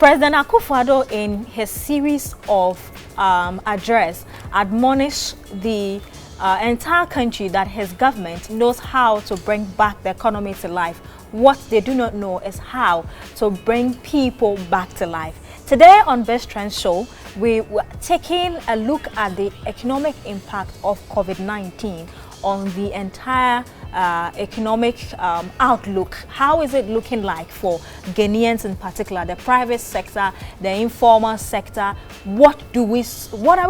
President Akufo-Addo, in his series of address, admonished the entire country that his government knows how to bring back the economy to life. What they do not know is how to bring people back to life. Today on Best Trend Show, we were taking a look at the economic impact of COVID-19 on the entire economic outlook. How is it looking like for Ghanaians in particular, the private sector, the informal sector? What are we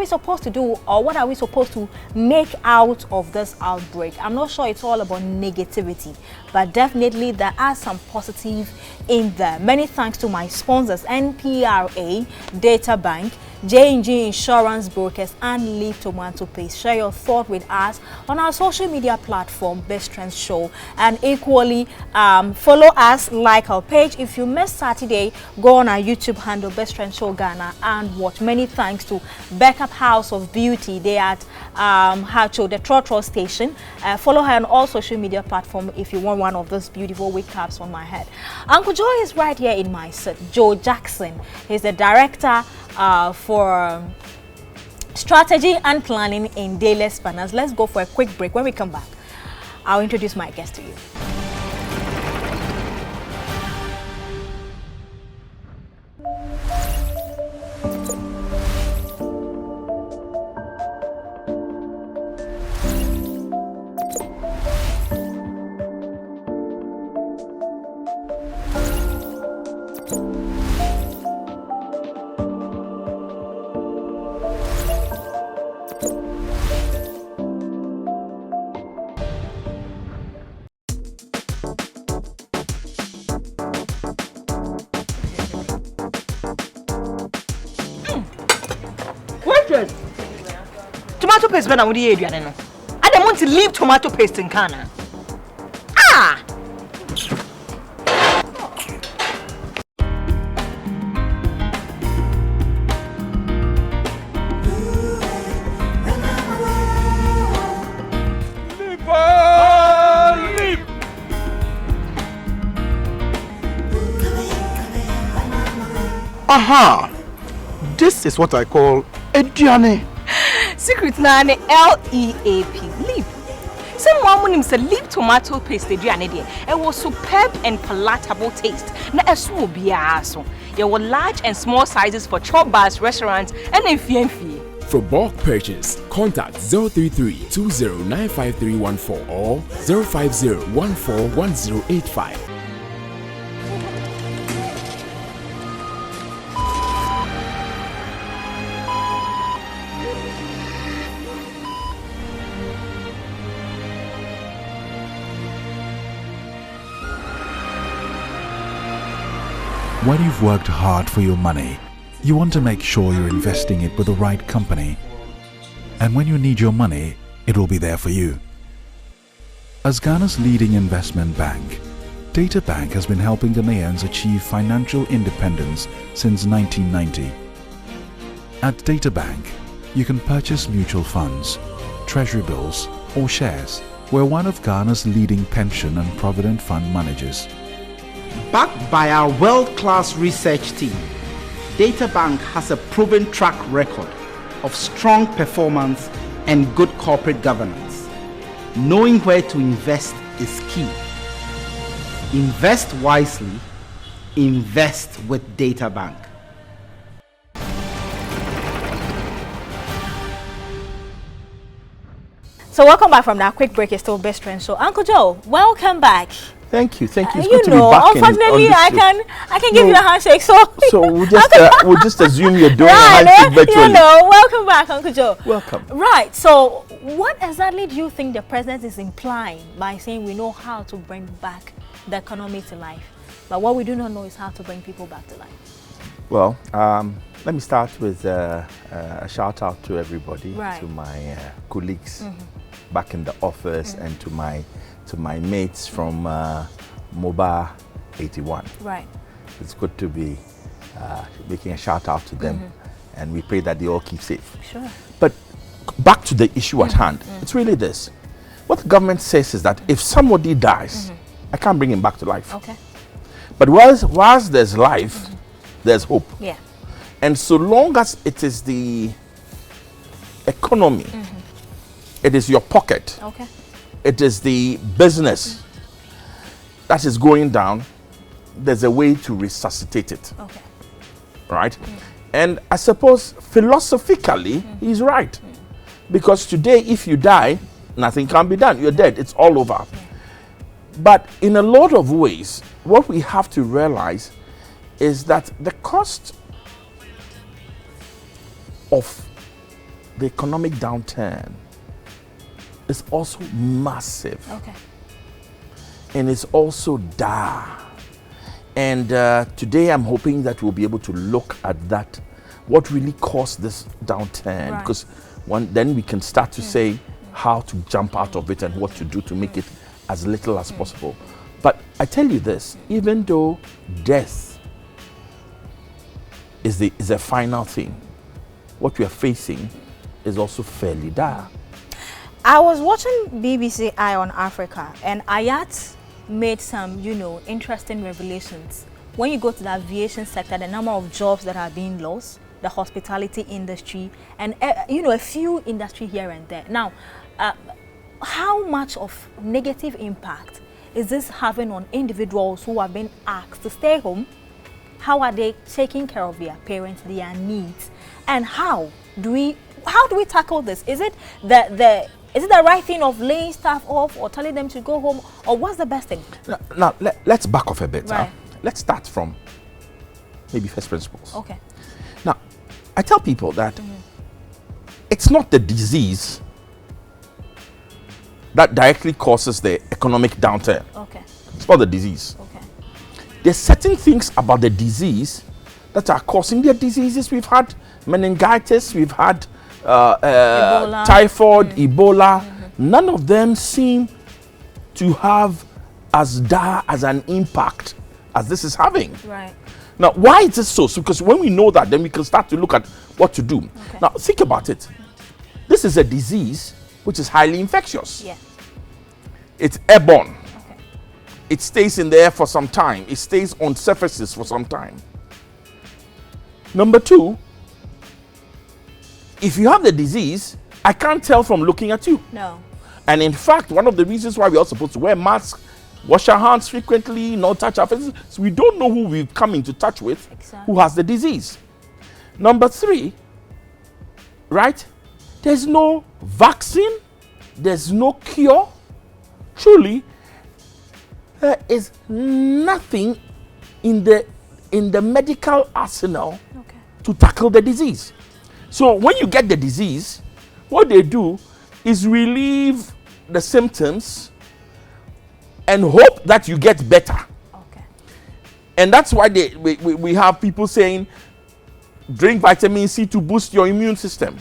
supposed to do, or what are we supposed to make out of this outbreak? I'm not sure it's all about negativity, but definitely there are some positive in there. Many thanks to my sponsors, NPRA, Data Bank, J&G Insurance Brokers, and Leaf Tomato Paste. Share your thought with us on our social media platform, Best Trends Show, and equally follow us, like our page. If you missed Saturday, go on our YouTube handle, Best Trends Show Ghana, and watch. Many thanks to Backup House of Beauty. They at Hacho, the Trotro station. Follow her on all social media platforms if you want one of those beautiful wig caps on my head. Uncle Joe is right here in my set. Joe Jackson. He's the director for strategy and planning in Dalex Finance. Let's go for a quick break. When we come back, I'll introduce my guest to you. Tomato paste when I would eat, I don't know. I don't want to leave tomato paste in Ghana. Ah! Aha! This is what I call Ediane. Secret na LEAP. Leap. Someone when him say leap tomato paste Ediane there. It was superb and palatable taste. Na esu obiara so. There were large and small sizes for chop bars, restaurants, and enfie. For bulk purchase, contact 033-2095-314 or 050-141085. When you've worked hard for your money, you want to make sure you're investing it with the right company. And when you need your money, it will be there for you. As Ghana's leading investment bank, Data Bank has been helping Ghanaians achieve financial independence since 1990. At Data Bank, you can purchase mutual funds, treasury bills, or shares. We're one of Ghana's leading pension and provident fund managers. Backed by our world-class research team, Data Bank has a proven track record of strong performance and good corporate governance. Knowing where to invest is key. Invest wisely, invest with Data Bank. So welcome back from that quick break. It's still Best Trend Show. Uncle Joe, welcome back. Thank you. It's you good to be back. Unfortunately, I can give you a handshake. So we'll just assume you're doing a handshake virtually. Welcome back, Uncle Joe. Welcome. Right. So, what exactly do you think the president is implying by saying we know how to bring back the economy to life, but what we do not know is how to bring people back to life? Well, let me start with a shout out to everybody, to my colleagues back in the office, and to my mates from Mobile 81. Right. It's good to be making a shout out to them, and we pray that they all keep safe. Sure. But back to the issue at hand, it's really this. What the government says is that if somebody dies, I can't bring him back to life. Okay. But whilst there's life, there's hope. Yeah. And so long as it is the economy, it is your pocket, Okay. it is the business that is going down, there's a way to resuscitate it. Okay. Right? And I suppose philosophically, he's right. Because today, if you die, nothing can be done. You're dead. It's all over. But in a lot of ways, what we have to realize is that the cost of the economic downturn is also massive. Okay. And it's also dire. And today I'm hoping that we'll be able to look at that, what really caused this downturn, Right. because then we can start to say how to jump out of it and what to do to make it as little as possible. But I tell you this, even though death is a final thing, what we are facing is also fairly dire. I was watching BBC Eye on Africa, and Ayat made some, interesting revelations. When you go to the aviation sector, the number of jobs that are being lost, the hospitality industry, and a few industry here and there. Now, how much of negative impact is this having on individuals who have been asked to stay home? How are they taking care of their parents, their needs, and how do we tackle this? Is it the right thing of laying staff off or telling them to go home, or what's the best thing? Now let's back off a bit. Right. Let's start from maybe first principles. Okay. Now, I tell people that it's not the disease that directly causes the economic downturn. Okay. It's not the disease. Okay. There's certain things about the disease that are causing the diseases. We've had meningitis, we've had Ebola. typhoid, Ebola. None of them seem to have as dire as an impact as this is having. Right. Now, why is this so? Because when we know that, then we can start to look at what to do. Okay. Now, think about it. This is a disease which is highly infectious. Yeah. It's airborne. Okay. It stays in the air for some time. It stays on surfaces for some time. Number two, if you have the disease, I can't tell from looking at you. No. And in fact, one of the reasons why we're all supposed to wear masks, wash our hands frequently, not touch our faces, so we don't know who we've come into touch with, Exactly. who has the disease. Number three, right? There's no vaccine, there's no cure. Truly, there is nothing in the medical arsenal Okay. to tackle the disease. So when you get the disease, what they do is relieve the symptoms and hope that you get better. Okay. And that's why we have people saying, drink vitamin C to boost your immune system.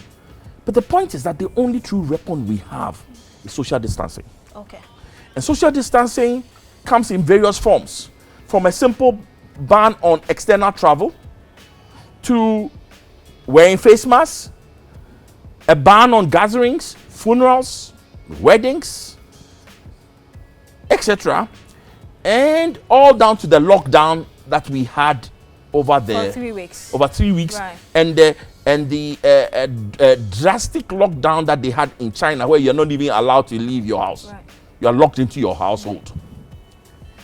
But the point is that the only true weapon we have is social distancing. Okay. And social distancing comes in various forms, from a simple ban on external travel to wearing face masks, a ban on gatherings, funerals, weddings, etc., and all down to the lockdown that we had over For 3 weeks. over 3 weeks, Right. and the drastic lockdown that they had in China, where you're not even allowed to leave your house. Right. You are locked into your household.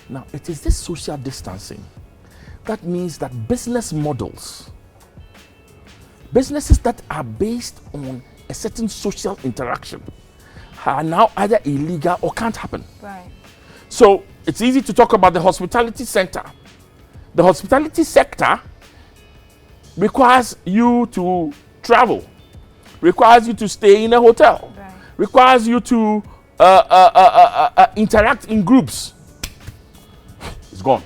Now, it is this social distancing that means that businesses that are based on a certain social interaction, are now either illegal or can't happen. Right. So it's easy to talk about the hospitality sector. The hospitality sector requires you to travel, requires you to stay in a hotel, Right. requires you to interact in groups. It's gone.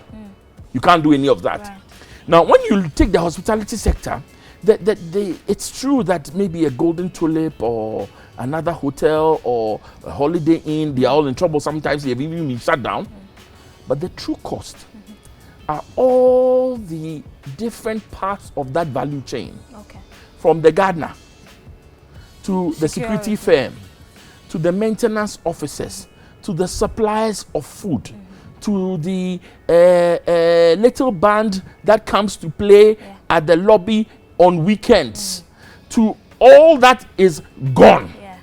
You can't do any of that. Right. Now, when you take the hospitality sector, it's true that maybe a Golden Tulip or another hotel or a Holiday Inn, they are all in trouble. Sometimes they've even been shut down. But the true cost are all the different parts of that value chain, Okay. from the gardener to the security Security. firm, to the maintenance officers, to the suppliers of food, to the little band that comes to play at the lobby on weekends, to all that is gone. Yeah.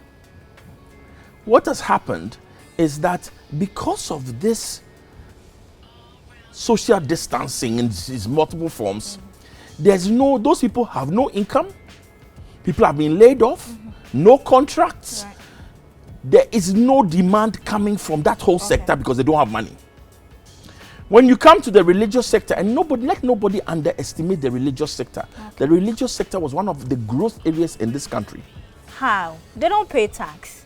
What has happened is that because of this social distancing in its multiple forms, those people have no income, people have been laid off, no contracts. Right. There is no demand coming from that whole sector because they don't have money. When you come to the religious sector, and let nobody underestimate the religious sector. The religious sector was one of the growth areas in this country. How? They don't pay tax.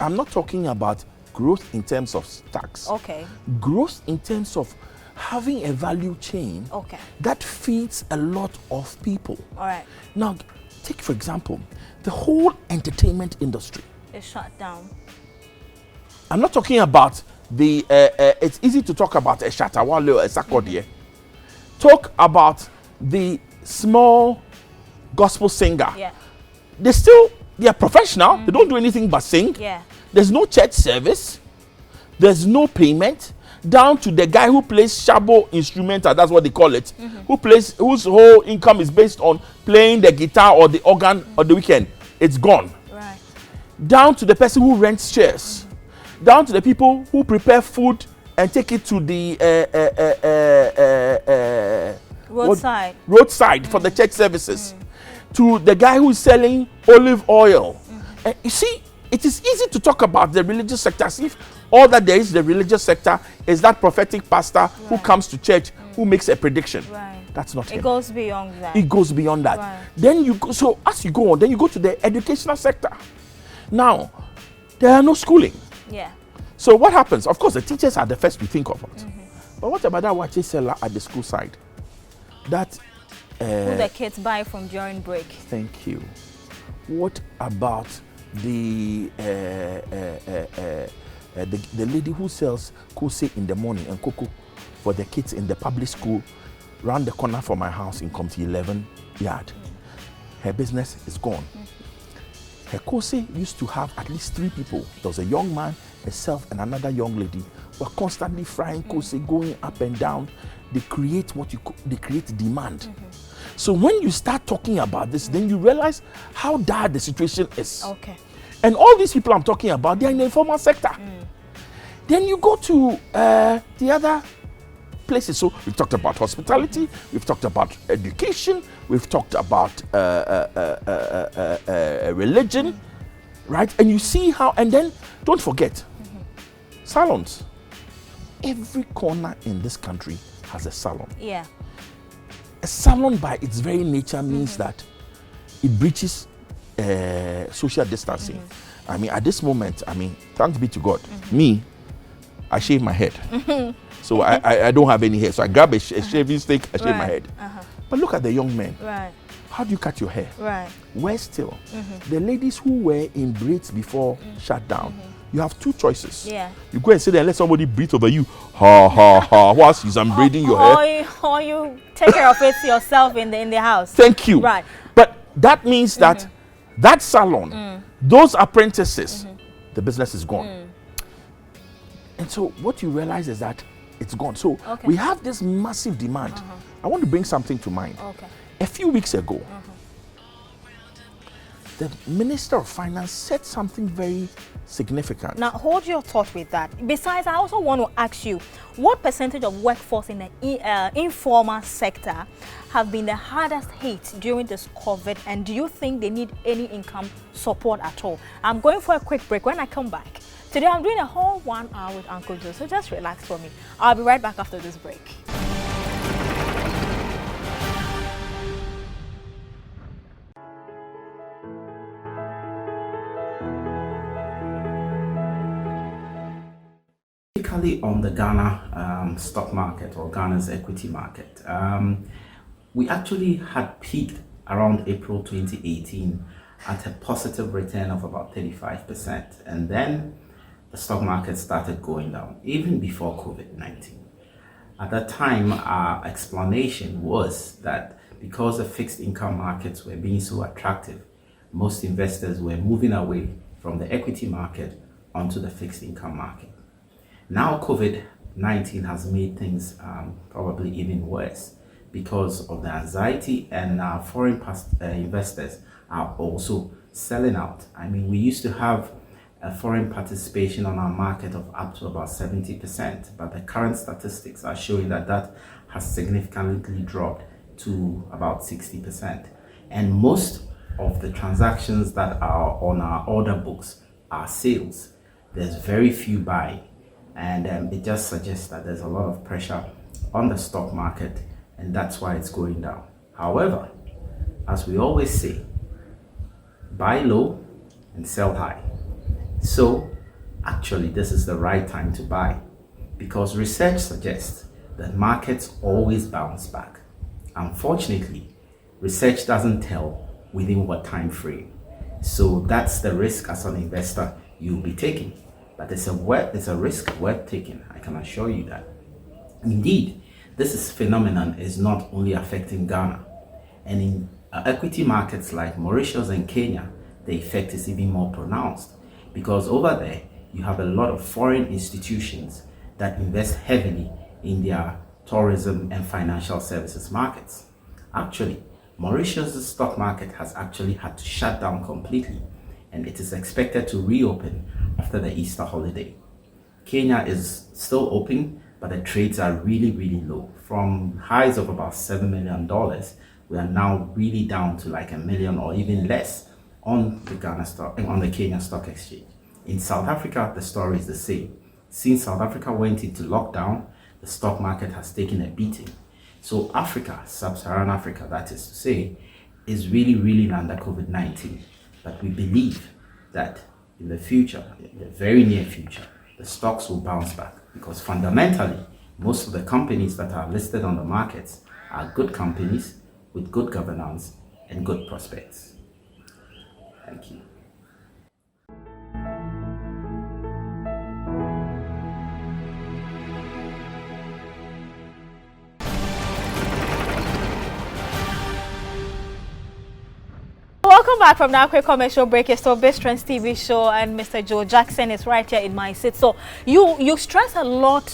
I'm not talking about growth in terms of tax. Okay. Growth in terms of having a value chain that feeds a lot of people. All right. Now, take for example, the whole entertainment industry. It's shut down. I'm not talking about the, it's easy to talk about a Shatawale or a Sakodiye. Talk about the small gospel singer. Yeah. They are professional. They don't do anything but sing. Yeah. There's no church service. There's no payment. Down to the guy who plays shabo instrumental, that's what they call it, whose whole income is based on playing the guitar or the organ on the weekend. It's gone. Right. Down to the person who rents chairs. Down to the people who prepare food and take it to the roadside for the church services. To the guy who's selling olive oil. You see, it is easy to talk about the religious sector as if all that there is the religious sector is that prophetic pastor who comes to church who makes a prediction. Right. That's not him. It goes beyond that. It goes beyond that. Right. Then you go, so as you go on, then you go to the educational sector. Now, there are no schooling. Yeah. So what happens? Of course, the teachers are the first to think of it. But what about that watch seller at the school side? That who the kids buy from during break. Thank you. What about the lady who sells kose in the morning and cocoa for the kids in the public school round the corner from my house in Comte 11 yard? Her business is gone. Her kose used to have at least 3 people. There was a young man, herself, and another young lady were constantly frying kose, going up and down. They create they create demand. So when you start talking about this, then you realize how dire the situation is. Okay. And all these people I'm talking about, they're in the informal sector. Then you go to the other places. So we've talked about hospitality, we've talked about education, we've talked about religion, right? And you see how, and then don't forget, salons. Every corner in this country has a salon. Yeah. A salon by its very nature means that it breaches social distancing. I mean, at this moment, thanks be to God, me, I shave my head. So I don't have any hair. So I grab a shaving stick, I shave my head. But look at the young men. Right. How do you cut your hair? Right. Where still? The ladies who were in braids before shut down, you have 2 choices. Yeah. You go and sit there and let somebody breathe over you. Ha ha ha. Whilst he's unbraiding your hair. Or you take care of it yourself in the house. Thank you. Right. But that means that that salon, those apprentices, the business is gone. And so what you realize is that it's gone. So we have this massive demand. I want to bring something to mind. A few weeks ago, the Minister of Finance said something very significant. Now, hold your thought with that. Besides, I also want to ask you, what percentage of workforce in the informal sector have been the hardest hit during this COVID, and do you think they need any income support at all? I'm going for a quick break. When I come back, today I'm doing a whole 1 hour with Uncle Joe, so just relax for me. I'll be right back after this break. On the Ghana stock market or Ghana's equity market, we actually had peaked around April 2018 at a positive return of about 35%, and then the stock market started going down even before COVID-19. At that time, our explanation was that because the fixed income markets were being so attractive, most investors were moving away from the equity market onto the fixed income market. Now COVID COVID-19 has made things probably even worse because of the anxiety, and foreign investors are also selling out. I mean, we used to have a foreign participation on our market of up to about 70%, but the current statistics are showing that that has significantly dropped to about 60%. And most of the transactions that are on our order books are sales. There's very few buying, and it just suggests that there's a lot of pressure on the stock market, and that's why it's going down. However, as we always say, buy low and sell high. So actually this is the right time to buy, because research suggests that markets always bounce back. Unfortunately, research doesn't tell within what time frame. So that's the risk as an investor you'll be taking. But it's a risk worth taking, I can assure you that. Indeed, this phenomenon is not only affecting Ghana, and in equity markets like Mauritius and Kenya, the effect is even more pronounced, because over there you have a lot of foreign institutions that invest heavily in their tourism and financial services markets. Actually, Mauritius' stock market has actually had to shut down completely, and it is expected to reopen after the Easter holiday. Kenya is still open, but the trades are really, really low. From highs of about $7 million, we are now really down to like $1 million or even less on the Kenya Stock Exchange. In South Africa, the story is the same. Since South Africa went into lockdown, the stock market has taken a beating. So Africa, sub-Saharan Africa, that is to say, is really reeling under COVID-19. But we believe that in the future, in the very near future, the stocks will bounce back, because fundamentally, most of the companies that are listed on the markets are good companies with good governance and good prospects. Thank you. Welcome back from that quick commercial break. It's still Base Trends TV show, and Mr. Joe Jackson is right here in my seat. So you stress a lot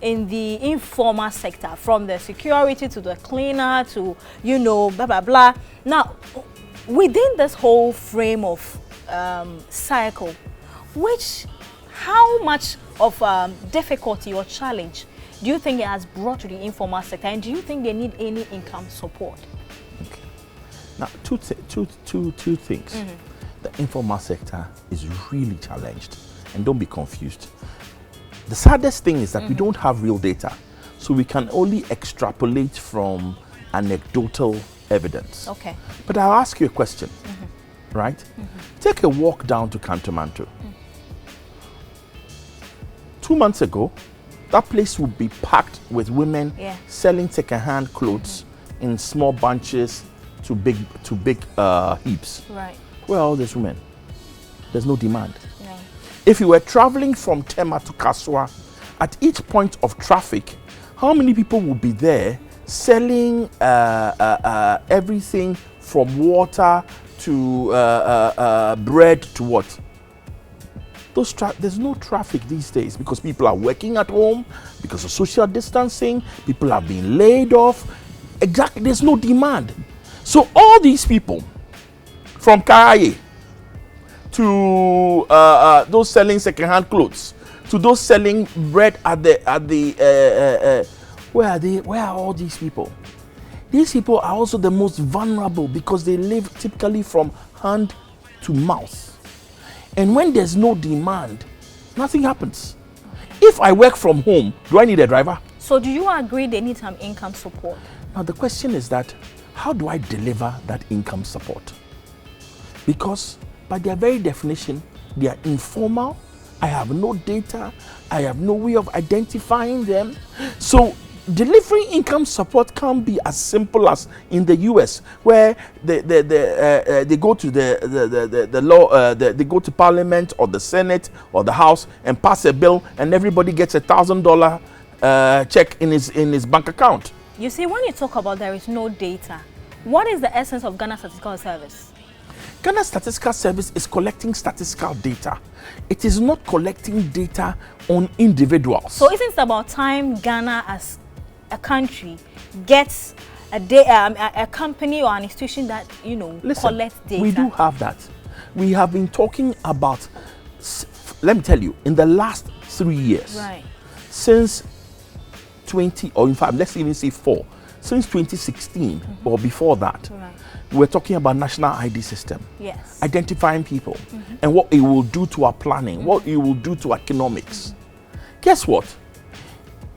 in the informal sector, from the security to the cleaner to, you know, blah, blah, blah. Now, within this whole frame of cycle, how much of difficulty or challenge do you think it has brought to the informal sector, and do you think they need any income support? Okay. Now, two things. Mm-hmm. The informal sector is really challenged, and don't be confused. The saddest thing is that we don't have real data, so we can only extrapolate from anecdotal evidence. Okay. But I'll ask you a question, right? Take a walk down to Cantonmanto. 2 months ago, that place would be packed with women selling second-hand clothes in small bunches to big heaps. Right. Where are all these women? There's no demand. No. If you were traveling from Tema to Kaswa, at each point of traffic, how many people would be there selling everything from water to bread to what? There's no traffic these days because people are working at home, because of social distancing, people have been laid off. Exactly, there's no demand. So all these people, from Karaye to those selling second-hand clothes, to those selling bread at the where are they? Where are all these people? These people are also the most vulnerable because they live typically from hand to mouth. And when there's no demand, nothing happens. If I work from home, do I need a driver? So do you agree they need some income support? Now the question is that, how do I deliver that income support? Because by their very definition, they are informal. I have no data. I have no way of identifying them. So delivering income support can't be as simple as in the US, where they go to the law, they go to Parliament or the Senate or the House and pass a bill, and everybody gets $1,000 check in his bank account. You see, when you talk about there is no data, what is the essence of Ghana Statistical Service? Ghana Statistical Service is collecting statistical data. It is not collecting data on individuals. So isn't it about time Ghana as a country gets a company or an institution that, you know, collects data? We do have that. We have been talking about, let me tell you, in the last 3 years, right, since 20, or in fact, let's even say 4, since 2016 or before that, right, we're talking about national ID system. Yes. Identifying people and what it will do to our planning, what it will do to economics. Guess what?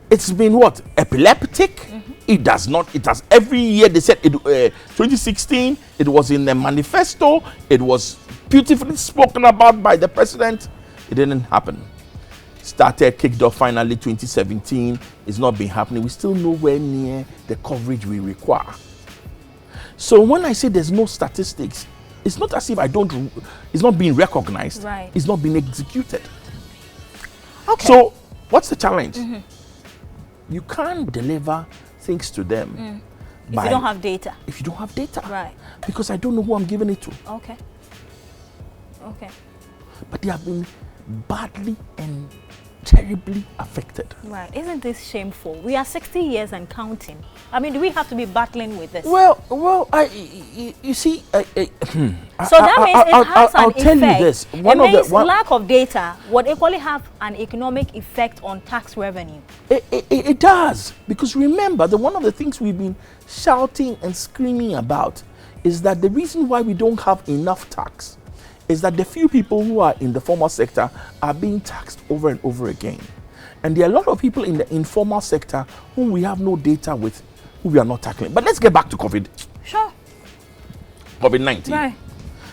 It's been what? Epileptic? It does not. It has every year. They said it. 2016. It was in the manifesto. It was beautifully spoken about by the president. It didn't happen. Started, kicked off finally 2017. It's not been happening. We're still nowhere near the coverage we require. So when I say there's no statistics, it's not as if it's not being recognized. Right. It's not being executed. Okay. So what's the challenge? You can't deliver things to them if you don't have data. If you don't have data. Right. Because I don't know who I'm giving it to. Okay. Okay. But they have been badly and terribly affected. Right. Isn't this shameful? We are 60 years and counting. I mean, do we have to be battling with this? Well, you see, so that means it has an effect. Tell you this. Lack of data would equally have an economic effect on tax revenue. It does. Because remember, one of the things we've been shouting and screaming about is that the reason why we don't have enough tax is that the few people who are in the formal sector are being taxed over and over again. And there are a lot of people in the informal sector whom we have no data with, who we are not tackling. But let's get back to COVID. Sure. COVID-19. Right.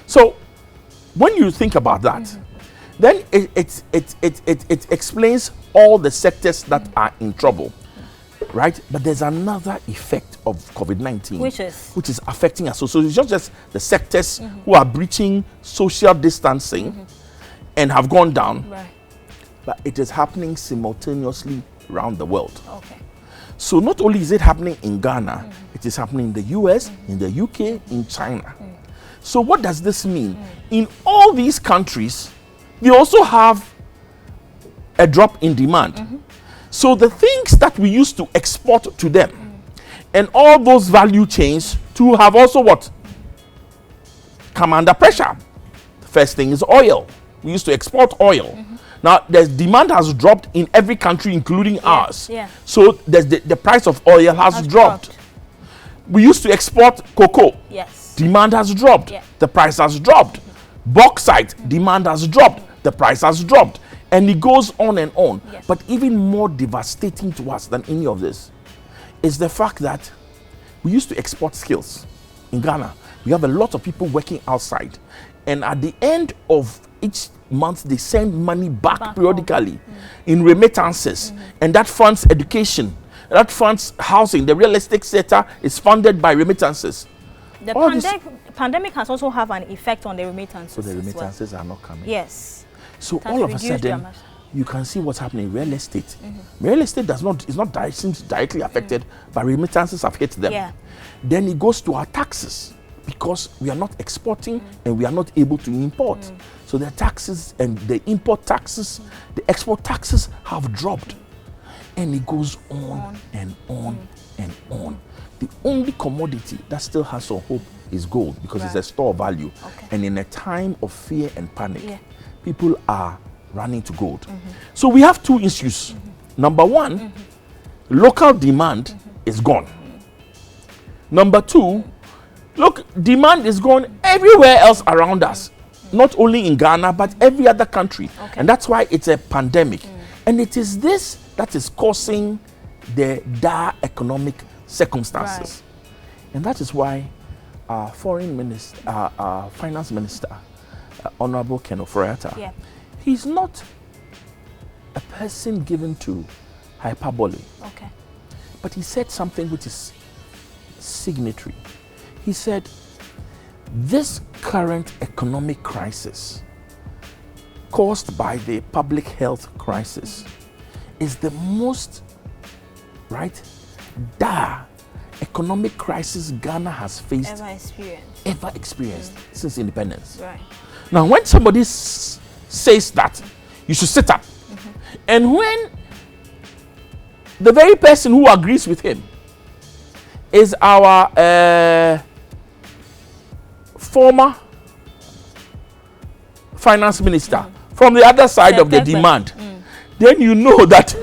So when you think about that, then it explains all the sectors that are in trouble. Right? But there's another effect of COVID-19 which is affecting us. So it's not just the sectors who are breaching social distancing and have gone down, right, but it is happening simultaneously around the world. Okay. So not only is it happening in Ghana, it is happening in the US, in the UK, in China. So what does this mean? In all these countries, they also have a drop in demand. So the things that we used to export to them and all those value chains to have also what? Come under pressure. The first thing is oil. We used to export oil. Now the demand has dropped in every country, including ours. Yeah. So the price of oil has dropped. We used to export cocoa. Yes. Demand has dropped. Yeah. The price has dropped. Bauxite, demand has dropped. The price has dropped. And it goes on and on. Yes. But even more devastating to us than any of this is the fact that we used to export skills. In Ghana, we have a lot of people working outside. And at the end of each month, they send money back periodically in remittances. And that funds education. That funds housing. The real estate sector is funded by remittances. The pandemic has also have an effect on the remittances. So the remittances are not coming. Yes. So all of a sudden, you can see what's happening in real estate. Real estate seems directly affected, but remittances have hit them. Yeah. Then it goes to our taxes because we are not exporting and we are not able to import. So the taxes and the import taxes, the export taxes have dropped. And it goes on and on and on. The only commodity that still has some hope is gold because it's a store of value. Okay. And in a time of fear and panic, people are running to gold. So we have two issues. Number one, local demand is gone. Number two, look, demand is gone everywhere else around us. Not only in Ghana, but every other country. Okay. And that's why it's a pandemic. And it is this that is causing the dire economic circumstances. Right. And that is why our foreign minister, our finance minister, Honorable Ken Oforiatta, he's not a person given to hyperbole. Okay. But he said something which is signatory. He said, this current economic crisis caused by the public health crisis is the most dire economic crisis Ghana has faced ever experienced since independence. Right. Now, when somebody says that, you should sit up. And when the very person who agrees with him is our former finance minister from the other side of the demand, then you know that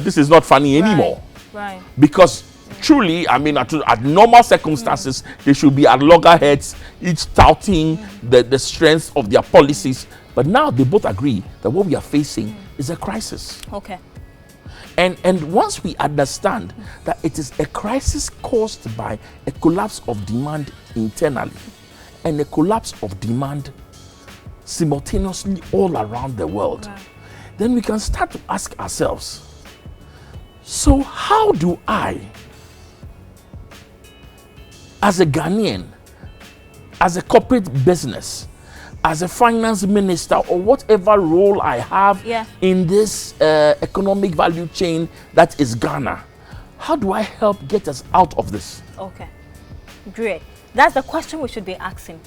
this is not funny anymore. Right. Because truly, I mean, at normal circumstances, they should be at loggerheads, each touting the strength of their policies. But now they both agree that what we are facing is a crisis. Okay. And once we understand that it is a crisis caused by a collapse of demand internally and a collapse of demand simultaneously all around the world, then we can start to ask ourselves, so how do I, as a Ghanaian, as a corporate business, as a finance minister, or whatever role I have in this economic value chain that is Ghana, how do I help get us out of this? Okay, great. That's the question we should be asking.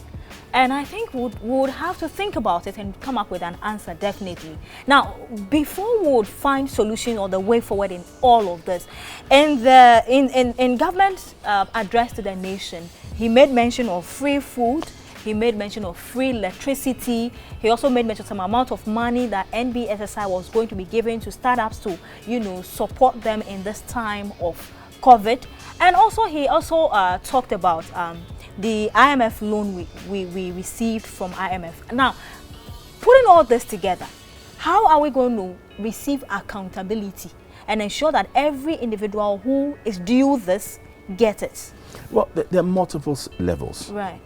And I think we would have to think about it and come up with an answer, definitely. Now, before we would find solution or the way forward in all of this, in government's address to the nation, he made mention of free food, he made mention of free electricity, he also made mention of some amount of money that NBSSI was going to be given to startups to, you know, support them in this time of COVID. And also, he also talked about the IMF loan we received from IMF. Now, putting all this together, how are we going to receive accountability and ensure that every individual who is due this gets it? Well, there are multiple levels. Right.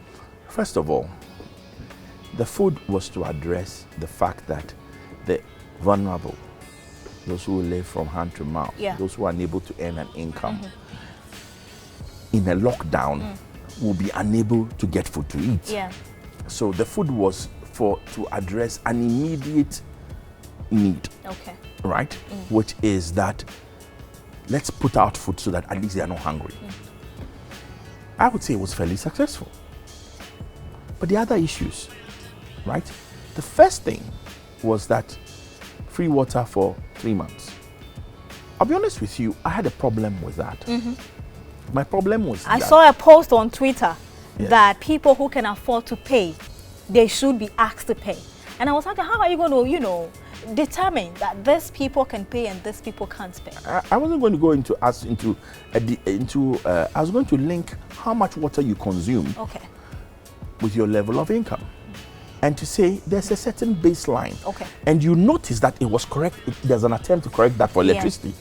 First of all, the food was to address the fact that the vulnerable, those who live from hand to mouth, those who are unable to earn an income, in a lockdown, will be unable to get food to eat. Yeah. So the food was to address an immediate need. Okay. Right? Which is that let's put out food so that at least they are not hungry. I would say it was fairly successful. But the other issues, right? The first thing was that free water for 3 months. I'll be honest with you, I had a problem with that. My problem was I saw a post on Twitter that people who can afford to pay, they should be asked to pay. And I was like, how are you going to, you know, determine that these people can pay and these people can't pay? I wasn't going to go into I was going to link how much water you consume with your level of income. And to say there's a certain baseline. And you notice that it was correct. There's an attempt to correct that for electricity.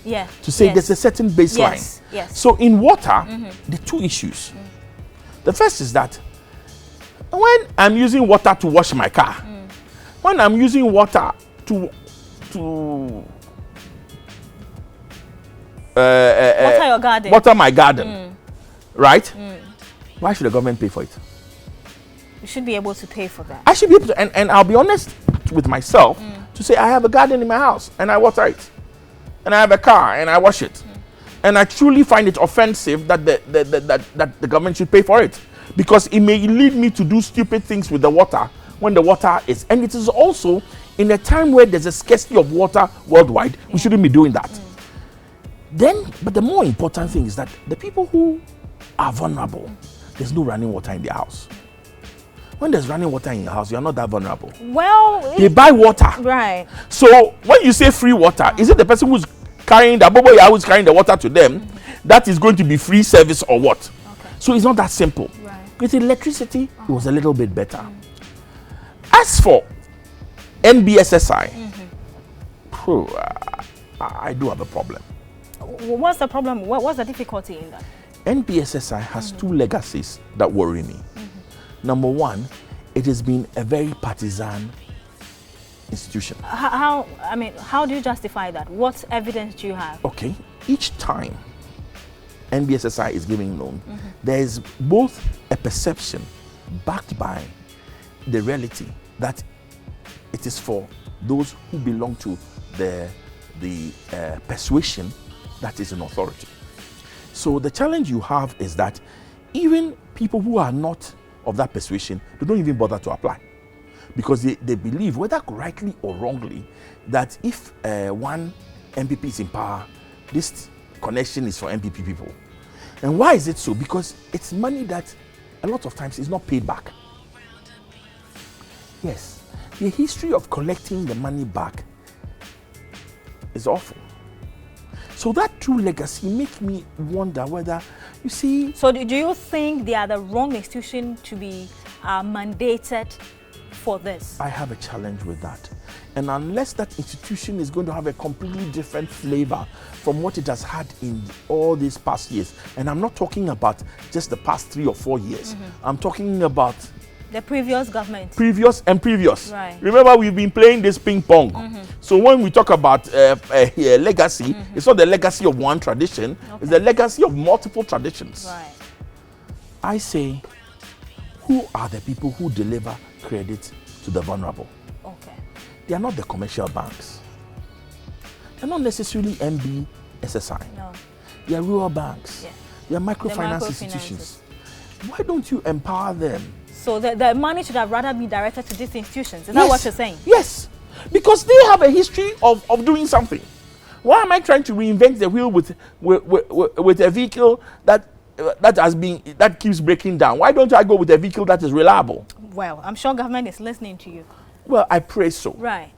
To say there's a certain baseline. So in water, the two issues. The first is that when I'm using water to wash my car, when I'm using water to water your garden, water my garden, right? Why should the government pay for it? You should be able to pay for that. I should be able to, and I'll be honest with myself to say I have a garden in my house and I water it, and I have a car and I wash it, and I truly find it offensive that the government should pay for it, because it may lead me to do stupid things with the water when the water is, and it is also in a time where there's a scarcity of water worldwide. We shouldn't be doing that. Then, but the more important thing is that the people who are vulnerable, there's no running water in their house. When there's running water in your house, you're not that vulnerable. Well, they buy water. Right. So when you say free water, is it the person who's carrying the bobo who's carrying the water to them that is going to be free service or what? So it's not that simple. Right. With electricity, it was a little bit better. As for NBSSI, I do have a problem. What's the problem? What's the difficulty in that? NBSSI has two legacies that worry me. Number one, it has been a very partisan institution. How do you justify that? What evidence do you have? Okay, each time NBSSI is giving loan, there is both a perception backed by the reality that it is for those who belong to the persuasion that is in authority. So the challenge you have is that even people who are not of that persuasion, they don't even bother to apply. Because they believe, whether rightly or wrongly, that if one MPP is in power, this connection is for MPP people. And why is it so? Because it's money that a lot of times is not paid back. Yes, the history of collecting the money back is awful. So that true legacy makes me wonder whether, you see... So do you think they are the wrong institution to be mandated for this? I have a challenge with that. And unless that institution is going to have a completely different flavor from what it has had in all these past years, and I'm not talking about just the past 3 or 4 years, I'm talking about the previous government. Previous and previous. Right. Remember, we've been playing this ping pong. So when we talk about legacy, it's not the legacy of one tradition, it's the legacy of multiple traditions. Right. I say, who are the people who deliver credit to the vulnerable? Okay. They are not the commercial banks. They're not necessarily MB, SSI. No. They are rural banks. Yeah. They are microfinance institutions. Why don't you empower them? So the money should have rather been directed to these institutions. Is that what you're saying? Yes. Because they have a history of doing something. Why am I trying to reinvent the wheel with a vehicle that keeps breaking down? Why don't I go with a vehicle that is reliable? Well, I'm sure government is listening to you. Well, I pray so. Right.